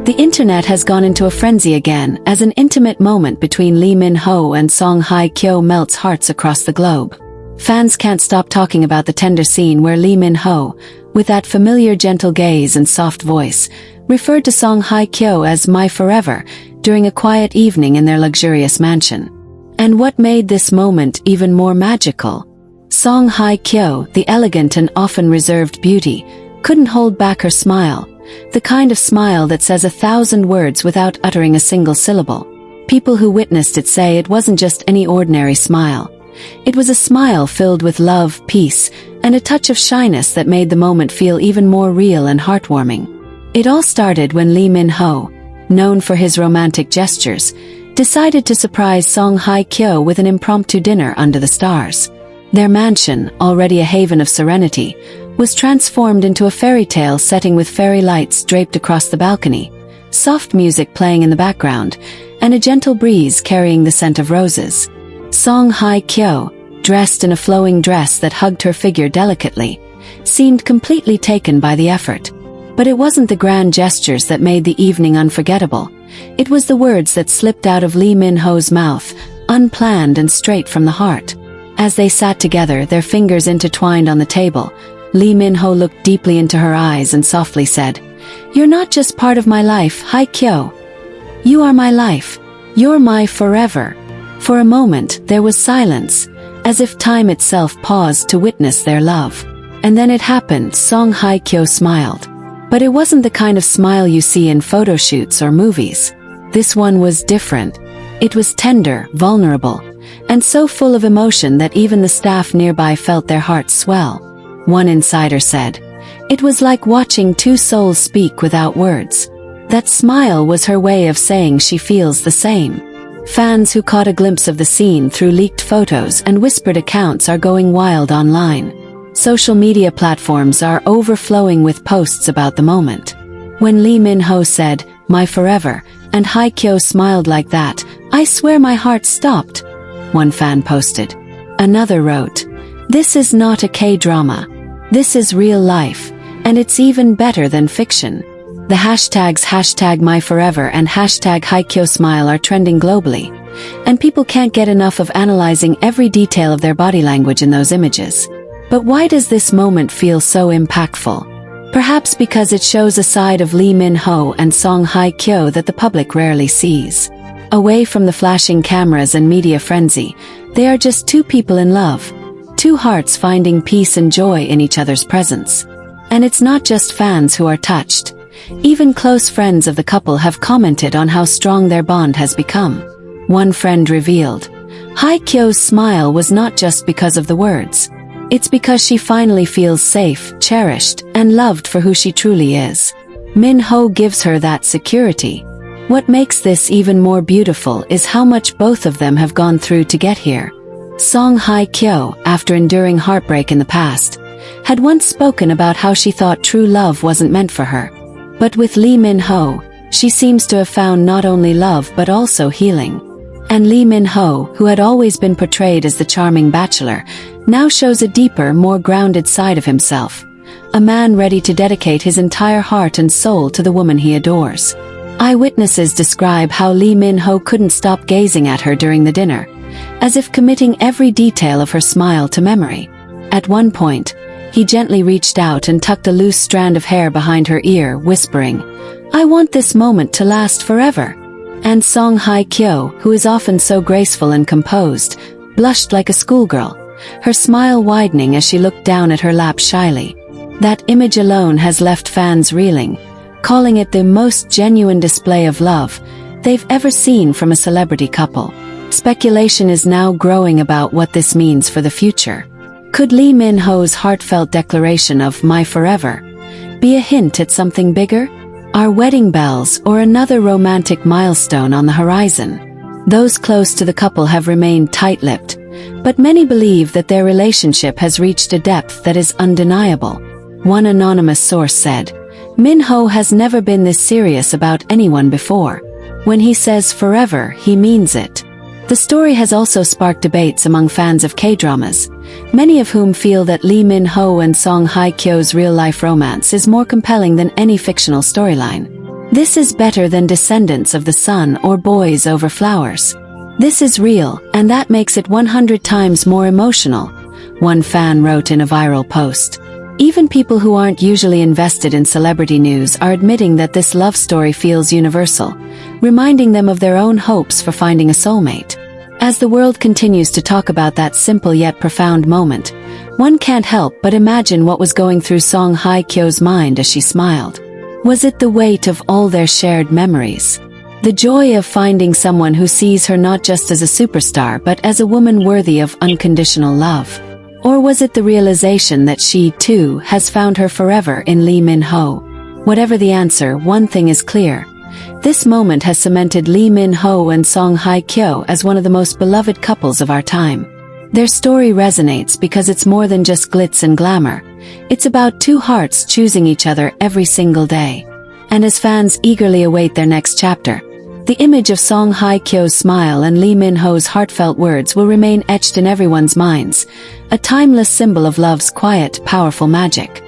The internet has gone into a frenzy again as an intimate moment between Lee Min-ho and Song Hye Kyo melts hearts across the globe. Fans can't stop talking about the tender scene where Lee Min-ho, with that familiar gentle gaze and soft voice, referred to Song Hye Kyo as "my forever" during a quiet evening in their luxurious mansion. And what made this moment even more magical? Song Hye Kyo, the elegant and often reserved beauty, couldn't hold back her smile, the kind of smile that says 1,000 words without uttering a single syllable. People who witnessed it say it wasn't just any ordinary smile. It was a smile filled with love, peace, and a touch of shyness that made the moment feel even more real and heartwarming. It all started when Lee Min-ho, known for his romantic gestures, decided to surprise Song Hye Kyo with an impromptu dinner under the stars. Their mansion, already a haven of serenity, was transformed into a fairy tale setting with fairy lights draped across the balcony, soft music playing in the background, and a gentle breeze carrying the scent of roses. Song Hye Kyo, dressed in a flowing dress that hugged her figure delicately, seemed completely taken by the effort. But it wasn't the grand gestures that made the evening unforgettable. It was the words that slipped out of Lee Min-ho's mouth, unplanned and straight from the heart. As they sat together, their fingers intertwined on the table, Lee Min-ho looked deeply into her eyes and softly said, "You're not just part of my life, Hye Kyo. You are my life. You're my forever." For a moment, there was silence, as if time itself paused to witness their love. And then it happened. Song Hye Kyo smiled. But it wasn't the kind of smile you see in photo shoots or movies. This one was different. It was tender, vulnerable, and so full of emotion that even the staff nearby felt their hearts swell. One insider said, "It was like watching two souls speak without words." That smile was her way of saying she feels the same. Fans who caught a glimpse of the scene through leaked photos and whispered accounts are going wild online. Social media platforms are overflowing with posts about the moment. When Lee Min-ho said, "my forever," and Hye Kyo smiled like that, "I swear my heart stopped," one fan posted. Another wrote, "This is not a K-drama. This is real life, and it's even better than fiction." The hashtags #myforever and #HyeKyoSmile are trending globally, and people can't get enough of analyzing every detail of their body language in those images. But why does this moment feel so impactful? Perhaps because it shows a side of Lee Min-ho and Song Hye Kyo that the public rarely sees. Away from the flashing cameras and media frenzy, they are just two people in love, two hearts finding peace and joy in each other's presence. And it's not just fans who are touched. Even close friends of the couple have commented on how strong their bond has become. One friend revealed, "Hye Kyo's smile was not just because of the words. It's because she finally feels safe, cherished, and loved for who she truly is." Min-ho gives her that security. What makes this even more beautiful is how much both of them have gone through to get here. Song Hye Kyo, after enduring heartbreak in the past, had once spoken about how she thought true love wasn't meant for her. But with Lee Min-ho, she seems to have found not only love but also healing. And Lee Min-ho, who had always been portrayed as the charming bachelor, now shows a deeper, more grounded side of himself. A man ready to dedicate his entire heart and soul to the woman he adores. Eyewitnesses describe how Lee Min-ho couldn't stop gazing at her during the dinner, as if committing every detail of her smile to memory. At one point, he gently reached out and tucked a loose strand of hair behind her ear, whispering, "I want this moment to last forever." And Song Hye Kyo, who is often so graceful and composed, blushed like a schoolgirl, her smile widening as she looked down at her lap shyly. That image alone has left fans reeling, calling it the most genuine display of love they've ever seen from a celebrity couple. Speculation is now growing about what this means for the future. Could Lee Min-ho's heartfelt declaration of "my forever" be a hint at something bigger? Are wedding bells or another romantic milestone on the horizon? Those close to the couple have remained tight-lipped, but many believe that their relationship has reached a depth that is undeniable. One anonymous source said, "Min-ho has never been this serious about anyone before. When he says forever, he means it." The story has also sparked debates among fans of K-dramas, many of whom feel that Lee Min-ho and Song Hye Kyo's real-life romance is more compelling than any fictional storyline. This is better than descendants of the sun or boys over flowers. This is real, and that makes it 100 times more emotional, one fan wrote in a viral post. Even people who aren't usually invested in celebrity news are admitting that this love story feels universal, reminding them of their own hopes for finding a soulmate. As the world continues to talk about that simple yet profound moment, one can't help but imagine what was going through Song Hye Kyo's mind as she smiled. Was it the weight of all their shared memories? The joy of finding someone who sees her not just as a superstar but as a woman worthy of unconditional love? Or was it the realization that she, too, has found her forever in Lee Min-ho? Whatever the answer, one thing is clear. This moment has cemented Lee Min-ho and Song Hye Kyo as one of the most beloved couples of our time. Their story resonates because it's more than just glitz and glamour. It's about two hearts choosing each other every single day. And as fans eagerly await their next chapter, the image of Song Hye Kyo's smile and Lee Min-ho's heartfelt words will remain etched in everyone's minds, a timeless symbol of love's quiet, powerful magic.